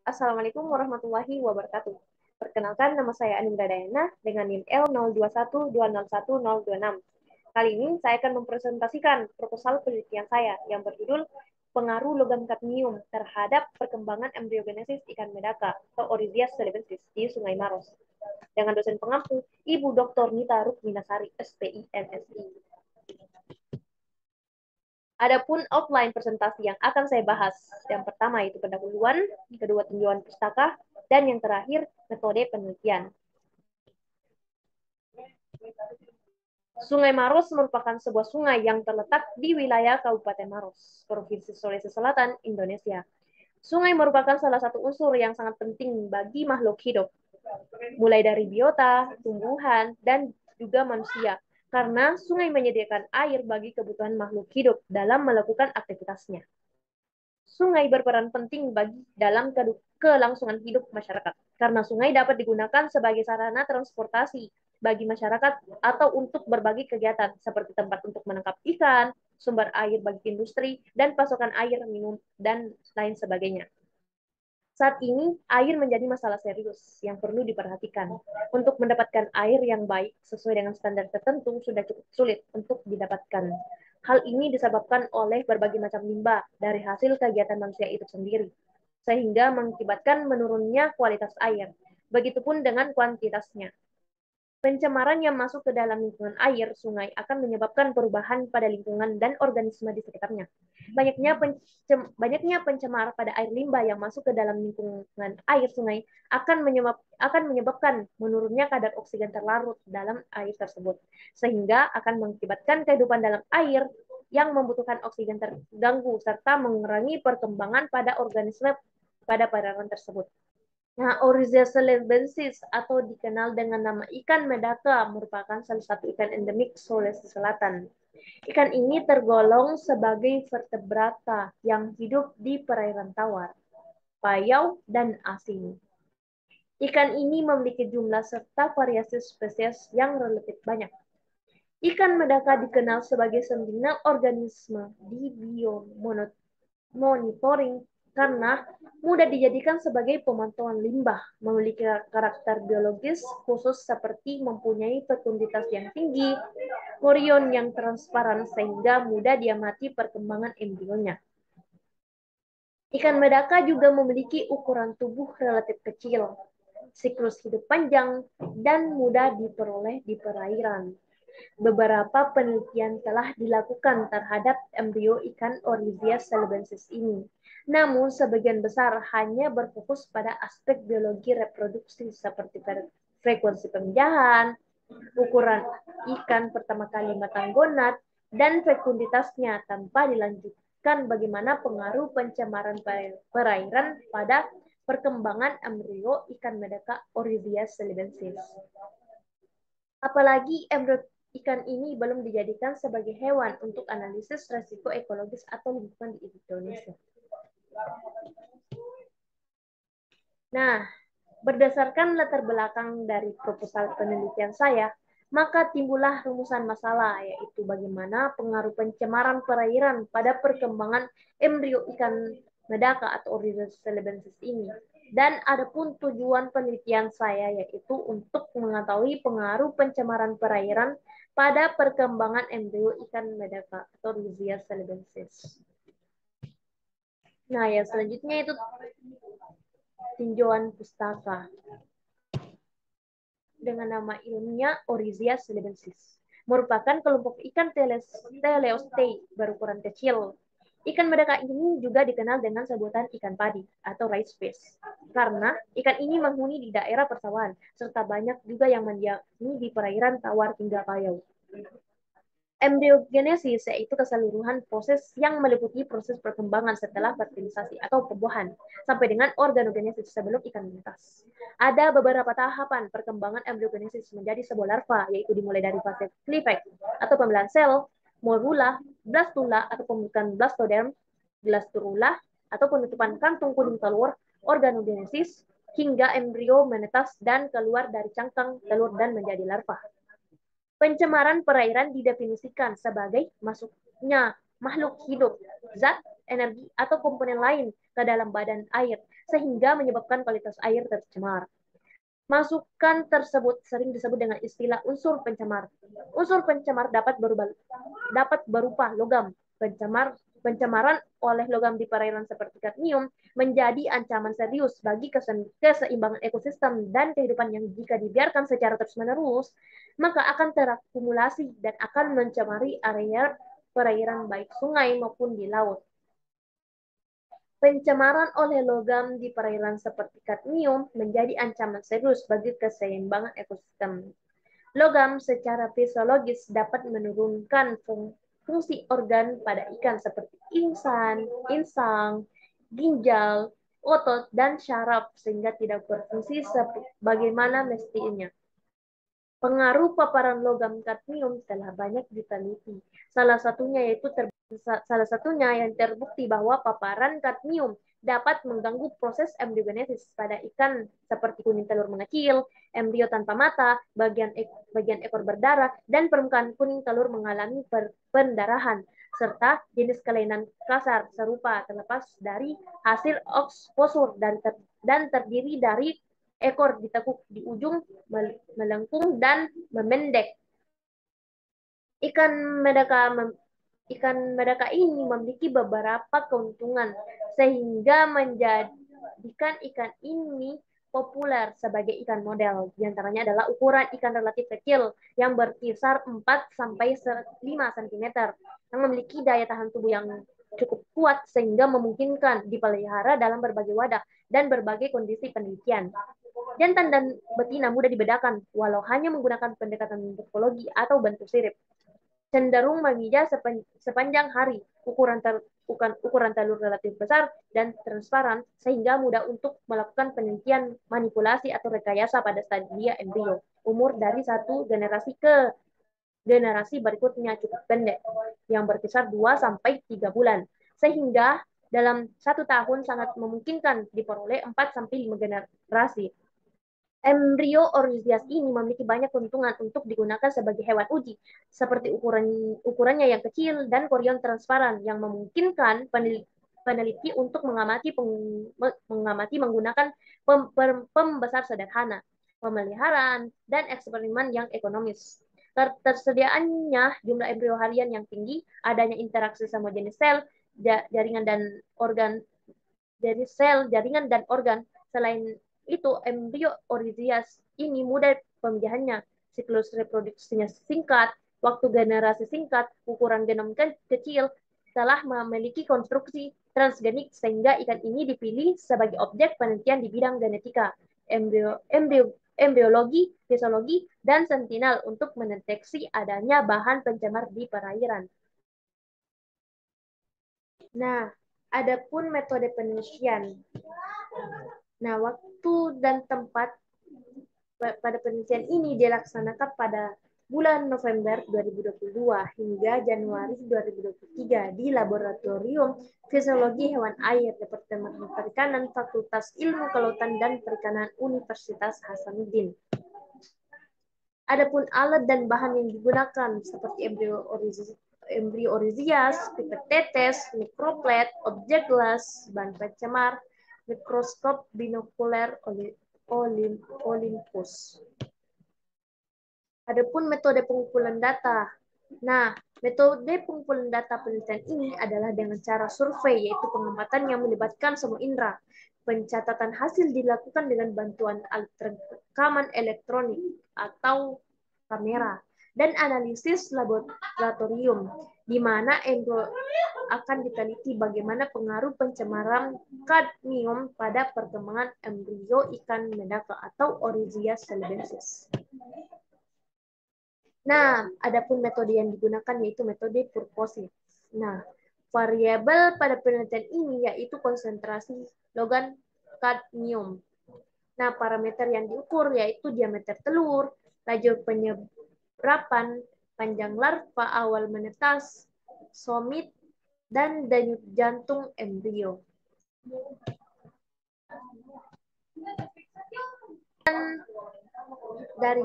Assalamualaikum warahmatullahi wabarakatuh. Perkenalkan, nama saya Anindra Dayana dengan NIM L0212011026. Kali ini saya akan mempresentasikan proposal penelitian saya yang berjudul Pengaruh Logam Kadmium terhadap Perkembangan Embryogenesis Ikan Medaka atau Oryzia celebensis di Sungai Maros. Dengan dosen pengampu, Ibu Dr. Nita Rukminasari, SPI, MSI. Adapun outline presentasi yang akan saya bahas, yang pertama itu pendahuluan, kedua tinjauan pustaka, dan yang terakhir metode penelitian. Sungai Maros merupakan sebuah sungai yang terletak di wilayah Kabupaten Maros, Provinsi Sulawesi Selatan, Indonesia. Sungai merupakan salah satu unsur yang sangat penting bagi makhluk hidup, mulai dari biota, tumbuhan, dan juga manusia, karena sungai menyediakan air bagi kebutuhan makhluk hidup dalam melakukan aktivitasnya. Sungai berperan penting dalam kelangsungan hidup masyarakat, karena sungai dapat digunakan sebagai sarana transportasi bagi masyarakat atau untuk berbagai kegiatan, seperti tempat untuk menangkap ikan, sumber air bagi industri, dan pasokan air minum, dan lain sebagainya. Saat ini, air menjadi masalah serius yang perlu diperhatikan. Untuk mendapatkan air yang baik sesuai dengan standar tertentu sudah cukup sulit untuk didapatkan. Hal ini disebabkan oleh berbagai macam limbah dari hasil kegiatan manusia itu sendiri, sehingga mengakibatkan menurunnya kualitas air. Begitupun dengan kuantitasnya. Pencemaran yang masuk ke dalam lingkungan air sungai akan menyebabkan perubahan pada lingkungan dan organisme di sekitarnya. Banyaknya pencemar pada air limbah yang masuk ke dalam lingkungan air sungai akan menyebabkan menurunnya kadar oksigen terlarut dalam air tersebut, sehingga akan mengakibatkan kehidupan dalam air yang membutuhkan oksigen terganggu serta mengurangi perkembangan pada organisme pada perairan tersebut. Nah, Oryzia celebensis atau dikenal dengan nama ikan medaka merupakan salah satu ikan endemik Sulawesi Selatan. Ikan ini tergolong sebagai vertebrata yang hidup di perairan tawar, payau, dan asin. Ikan ini memiliki jumlah serta variasi spesies yang relatif banyak. Ikan medaka dikenal sebagai sentinel organisme di biomonitoring karena mudah dijadikan sebagai pemantauan limbah, memiliki karakter biologis khusus seperti mempunyai fekunditas yang tinggi, korion yang transparan sehingga mudah diamati perkembangan embrionya. Ikan medaka juga memiliki ukuran tubuh relatif kecil, siklus hidup panjang, dan mudah diperoleh di perairan. Beberapa penelitian telah dilakukan terhadap embrio ikan Oryzia celebensis ini. Namun, sebagian besar hanya berfokus pada aspek biologi reproduksi seperti frekuensi pemijahan, ukuran ikan pertama kali matang gonad, dan fekunditasnya tanpa dilanjutkan bagaimana pengaruh pencemaran perairan pada perkembangan embrio ikan medaka Oryzia celebensis. Apalagi embrio ikan ini belum dijadikan sebagai hewan untuk analisis resiko ekologis atau lingkungan di Indonesia. Nah, berdasarkan latar belakang dari proposal penelitian saya, maka timbullah rumusan masalah, yaitu bagaimana pengaruh pencemaran perairan pada perkembangan embrio ikan medaka atau Oryzia celebensis ini. Dan adapun tujuan penelitian saya yaitu untuk mengetahui pengaruh pencemaran perairan pada perkembangan embrio ikan medaka atau Oryzia celebensis. Nah, yang selanjutnya itu tinjauan pustaka dengan nama ilmiah Oryzia celebensis. Merupakan kelompok ikan teleostei berukuran kecil. Ikan medaka ini juga dikenal dengan sebutan ikan padi atau rice fish. Karena ikan ini menghuni di daerah persawahan, serta banyak juga yang mendiami di perairan tawar hingga payau. Embryogenesis yaitu keseluruhan proses yang meliputi proses perkembangan setelah fertilisasi atau pembuahan sampai dengan organogenesis sebelum ikan menetas. Ada beberapa tahapan perkembangan embryogenesis menjadi sebuah larva, yaitu dimulai dari fase clivage atau pembelahan sel, morula, blastula atau pembentukan blastoderm, blasturula atau penutupan kantung kuning telur, organogenesis hingga embrio menetas dan keluar dari cangkang telur dan menjadi larva. Pencemaran perairan didefinisikan sebagai masuknya makhluk hidup, zat, energi, atau komponen lain ke dalam badan air sehingga menyebabkan kualitas air tercemar. Masukan tersebut sering disebut dengan istilah unsur pencemar. Unsur pencemar dapat berupa logam. Pencemaran oleh logam di perairan seperti kadmium menjadi ancaman serius bagi keseimbangan ekosistem dan kehidupan yang jika dibiarkan secara terus-menerus, maka akan terakumulasi dan akan mencemari area perairan baik sungai maupun di laut. Pencemaran oleh logam di perairan seperti kadmium menjadi ancaman serius bagi keseimbangan ekosistem. Logam secara fisiologis dapat menurunkan fungsi organ pada ikan seperti insang, ginjal, otot, dan syaraf sehingga tidak berfungsi sebagaimana mestinya. Pengaruh paparan logam kadmium telah banyak diteliti. Salah satunya yang terbukti bahwa paparan kadmium dapat mengganggu proses embriogenesis pada ikan seperti kuning telur mengecil, embrio tanpa mata, bagian ekor berdarah, dan permukaan kuning telur mengalami pendarahan, serta jenis kelainan kasar serupa terlepas dari hasil eksposur dan terdiri dari ekor ditekuk di ujung, melengkung, dan memendek. Ikan medaka ini memiliki beberapa keuntungan sehingga menjadikan ikan ini populer sebagai ikan model. Di antaranya adalah ukuran ikan relatif kecil yang berkisar 4-5 cm yang memiliki daya tahan tubuh yang cukup kuat sehingga memungkinkan dipelihara dalam berbagai wadah dan berbagai kondisi penelitian. Jantan dan betina mudah dibedakan walau hanya menggunakan pendekatan morfologi atau bentuk sirip. Cenderung memijah sepanjang hari, ukuran telur relatif besar dan transparan sehingga mudah untuk melakukan penelitian manipulasi atau rekayasa pada stadia embrio. Umur dari satu generasi ke generasi berikutnya cukup pendek, yang berkisar 2-3 bulan, sehingga dalam 1 tahun sangat memungkinkan diperoleh 4-5 generasi. Embrio Orisias ini memiliki banyak keuntungan untuk digunakan sebagai hewan uji, seperti ukurannya yang kecil dan korion transparan yang memungkinkan peneliti untuk mengamati menggunakan pembesar sederhana, pemeliharaan, dan eksperimen yang ekonomis. Tersediaannya jumlah embrio harian yang tinggi, adanya interaksi sama jenis sel, jaringan dan organ dari sel, jaringan dan organ. Selain itu, embrio Orisias ini mudah pemijahannya, siklus reproduksinya singkat, waktu generasi singkat, ukuran genom kecil, telah memiliki konstruksi transgenik sehingga ikan ini dipilih sebagai objek penelitian di bidang genetika, embriologi, fisiologi, dan sentinel untuk mendeteksi adanya bahan pencemar di perairan. Nah, adapun metode penelitian. Nah, waktu dan tempat pada penelitian ini dilaksanakan pada bulan November 2022 hingga Januari 2023 di Laboratorium Fisiologi Hewan Air Departemen Perikanan Fakultas Ilmu Kelautan dan Perikanan Universitas Hasanuddin. Adapun alat dan bahan yang digunakan seperti embrio Orisias, pipet tetes, mikroplet, objek gelas, bahan pencemar, mikroskop binokuler Olympus. Adapun metode pengumpulan data. Nah, metode pengumpulan data penelitian ini adalah dengan cara survei, yaitu pengamatan yang melibatkan semua indera. Pencatatan hasil dilakukan dengan bantuan alat rekaman elektronik atau kamera, dan analisis laboratorium, di mana akan diteliti bagaimana pengaruh pencemaran kadmium pada perkembangan embrio ikan medaka atau Orisia celebensis. Nah, adapun metode yang digunakan yaitu metode purposive. Nah, variabel pada penelitian ini yaitu konsentrasi logam kadmium. Nah, parameter yang diukur yaitu diameter telur, laju penyerapan, panjang larva awal menetas, somit, dan denyut jantung embrio. Dan dari